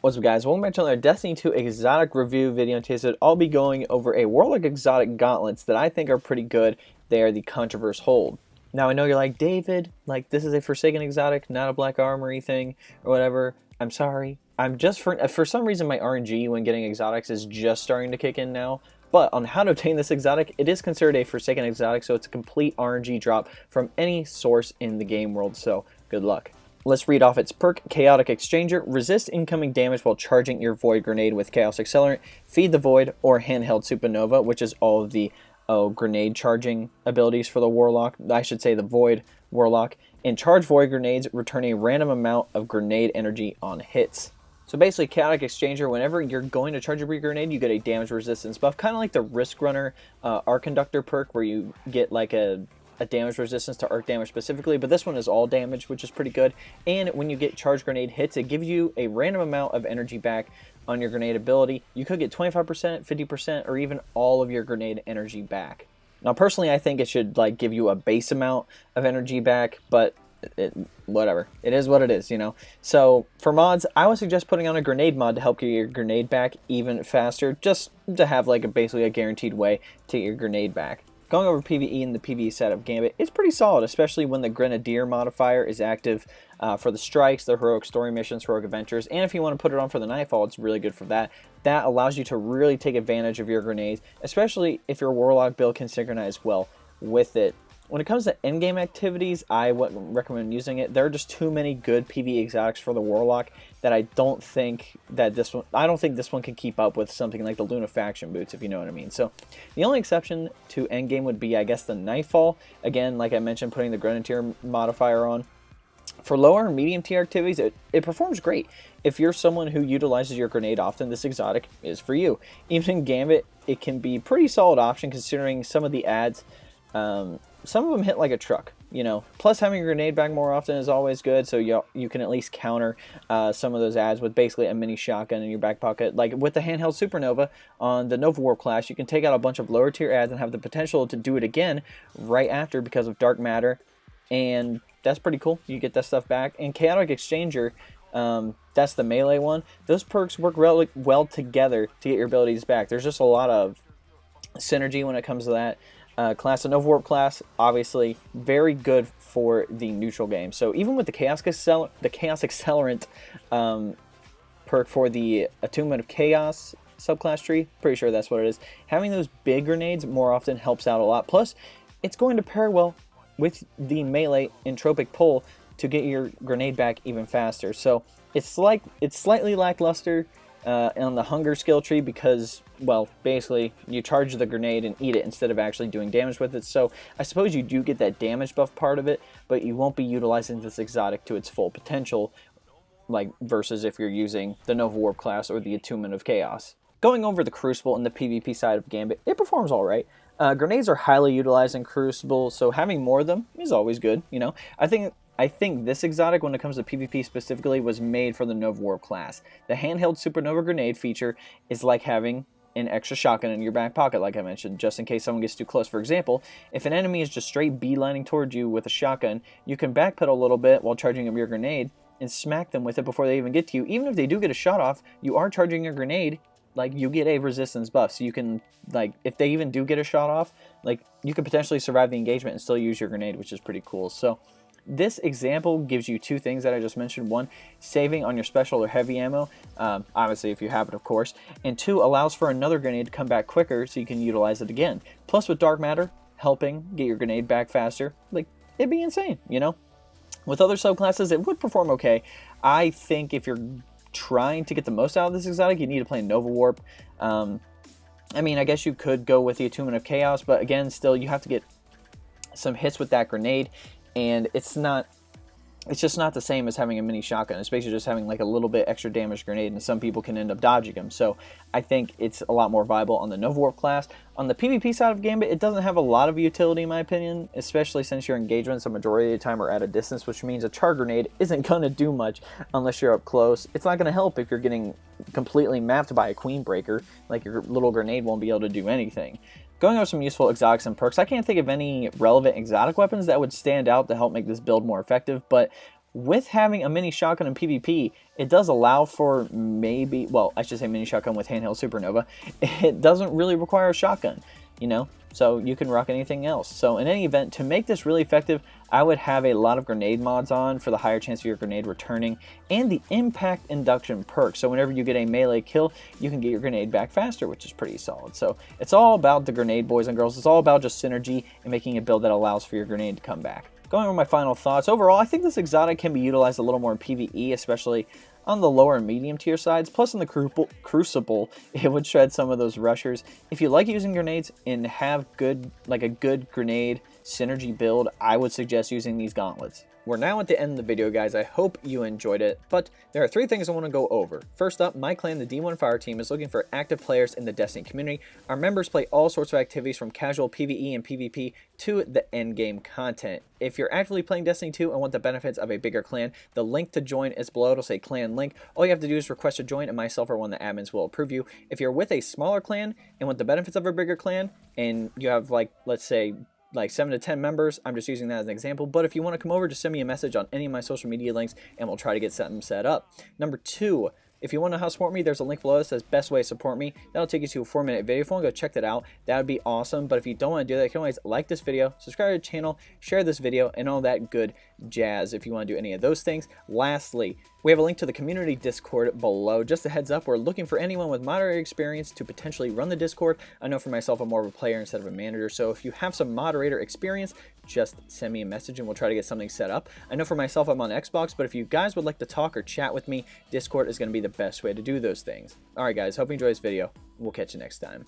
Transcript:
What's up, guys? Welcome back to another Destiny 2 exotic review video. Today, I'll be going over a Warlock Exotic Gauntlets that I think are pretty good. They are the Contraverse Hold. Now, I know you're like, David, like, this is a Forsaken exotic, not a Black Armory thing, or whatever. I'm sorry. I'm just, for some reason, my RNG when getting exotics is just starting to kick in now. But on how to obtain this exotic, it is considered a Forsaken exotic, so it's a complete RNG drop from any source in the game world, so good luck. Let's read off its perk. Chaotic Exchanger. Resist incoming damage while charging your Void Grenade with Chaos Accelerant. Feed the Void, or Handheld Supernova, which is all of the grenade charging abilities for the Warlock. I should say the Void Warlock. And charge Void Grenades, return a random amount of grenade energy on hits. So basically, Chaotic Exchanger, whenever you're going to charge a grenade, you get a damage resistance buff. Kind of like the Risk Runner Arc Conductor perk, where you get like a damage resistance to arc damage specifically, but this one is all damage, which is pretty good. And when you get charge grenade hits, it gives you a random amount of energy back on your grenade ability. You could get 25%, 50%, or even all of your grenade energy back. Now, personally, I think it should like give you a base amount of energy back, but whatever. It is what it is, you know? So for mods, I would suggest putting on a grenade mod to help get your grenade back even faster, just to have like basically a guaranteed way to get your grenade back. Going over PvE and the PvE setup Gambit, it's pretty solid, especially when the Grenadier modifier is active for the strikes, the heroic story missions, heroic adventures, and if you want to put it on for the Nightfall, it's really good for that. That allows you to really take advantage of your grenades, especially if your Warlock build can synchronize well with it. When it comes to endgame activities, I wouldn't recommend using it. There are just too many good PvE exotics for the Warlock that I don't think that this one can keep up with something like the Lunafaction boots, if you know what I mean. So the only exception to endgame would be, I guess, the Nightfall. Again, like I mentioned, putting the Grenadier modifier on. For lower and medium tier activities, it performs great. If you're someone who utilizes your grenade often, this exotic is for you. Even in Gambit, it can be a pretty solid option considering some of the ads. Some of them hit like a truck, you know. Plus, having a grenade back more often is always good, so you can at least counter some of those ads with basically a mini shotgun in your back pocket. Like with the Handheld Supernova on the Nova Warp class, you can take out a bunch of lower tier ads and have the potential to do it again right after because of Dark Matter, and that's pretty cool. You get that stuff back. And Chaotic Exchanger, that's the melee one. Those perks work really well together to get your abilities back. There's just a lot of synergy when it comes to that. Class, the Nova Warp class, obviously very good for the neutral game. So even with the Chaos Accelerant perk for the Attunement of Chaos subclass tree, pretty sure that's what it is, having those big grenades more often helps out a lot. Plus, it's going to pair well with the melee entropic pull to get your grenade back even faster. So it's slightly lackluster on the hunger skill tree because, well, basically you charge the grenade and eat it instead of actually doing damage with it. So I suppose you do get that damage buff part of it, but you won't be utilizing this exotic to its full potential, like versus if you're using the Nova Warp class or the Attunement of Chaos. Going over the Crucible and the PvP side of Gambit, it performs alright. Grenades are highly utilized in Crucible, so having more of them is always good, you know. I think this exotic, when it comes to PvP specifically, was made for the Nova Warp class. The Handheld Supernova grenade feature is like having an extra shotgun in your back pocket, like I mentioned, just in case someone gets too close. For example, if an enemy is just straight beelining towards you with a shotgun, you can backpedal a little bit while charging up your grenade and smack them with it before they even get to you. Even if they do get a shot off, you are charging your grenade, like you get a resistance buff, so you can, like, if they even do get a shot off, like, you could potentially survive the engagement and still use your grenade, which is pretty cool. So this example gives you two things that I just mentioned. One, saving on your special or heavy ammo, obviously if you have it, of course. And two, allows for another grenade to come back quicker so you can utilize it again. Plus with Dark Matter helping get your grenade back faster, like, it'd be insane, you know? With other subclasses, it would perform okay. I think if you're trying to get the most out of this exotic, you need to play Nova Warp. I mean, I guess you could go with the Attunement of Chaos, but again, still, you have to get some hits with that grenade. And it's just not the same as having a mini shotgun. It's basically just having like a little bit extra damage grenade, and some people can end up dodging them. So I think it's a lot more viable on the Nova Warp class. On the PvP side of Gambit, it doesn't have a lot of utility in my opinion, especially since your engagements the majority of the time are at a distance, which means a charge grenade isn't going to do much unless you're up close. It's not going to help if you're getting completely mapped by a Queen Breaker. Like, your little grenade won't be able to do anything. Going over some useful exotics and perks, I can't think of any relevant exotic weapons that would stand out to help make this build more effective, but with having a mini shotgun in PvP, it does allow for maybe, well, I should say mini shotgun with Handheld Supernova. It doesn't really require a shotgun, you know, so you can rock anything else. So in any event, to make this really effective, I would have a lot of grenade mods on for the higher chance of your grenade returning, and the impact induction perk. So whenever you get a melee kill, you can get your grenade back faster, which is pretty solid. So it's all about the grenade, boys and girls. It's all about just synergy and making a build that allows for your grenade to come back. Going over my final thoughts, overall, I think this exotic can be utilized a little more in PvE, especially on the lower and medium tier sides. Plus in the Crucible, it would shred some of those rushers. If you like using grenades and have a good grenade synergy build, I would suggest using these gauntlets. We're now at the end of the video, guys. I hope you enjoyed it, but there are 3 things I want to go over. First up, my clan, the D1 Fire Team, is looking for active players in the Destiny community. Our members play all sorts of activities from casual PvE and PvP to the endgame content. If you're actively playing Destiny 2 and want the benefits of a bigger clan, the link to join is below. It'll say clan link. All you have to do is request to join, and myself or one of the admins will approve you. If you're with a smaller clan and want the benefits of a bigger clan, and you have, like, let's say, like 7 to 10 members, I'm just using that as an example, but if you want to come over, just send me a message on any of my social media links and we'll try to get something set up. Number 2, if you want to know how to support me, there's a link below that says best way to support me. That'll take you to a 4-minute video. If you want to go check that out, that would be awesome. But if you don't want to do that, you can always like this video, subscribe to the channel, share this video, and all that good jazz if you want to do any of those things. Lastly, we have a link to the community Discord below. Just a heads up, we're looking for anyone with moderator experience to potentially run the Discord. I know for myself, I'm more of a player instead of a manager, so if you have some moderator experience, just send me a message and we'll try to get something set up. I know for myself, I'm on Xbox, but if you guys would like to talk or chat with me, Discord is going to be the best way to do those things. Alright guys, hope you enjoyed this video. We'll catch you next time.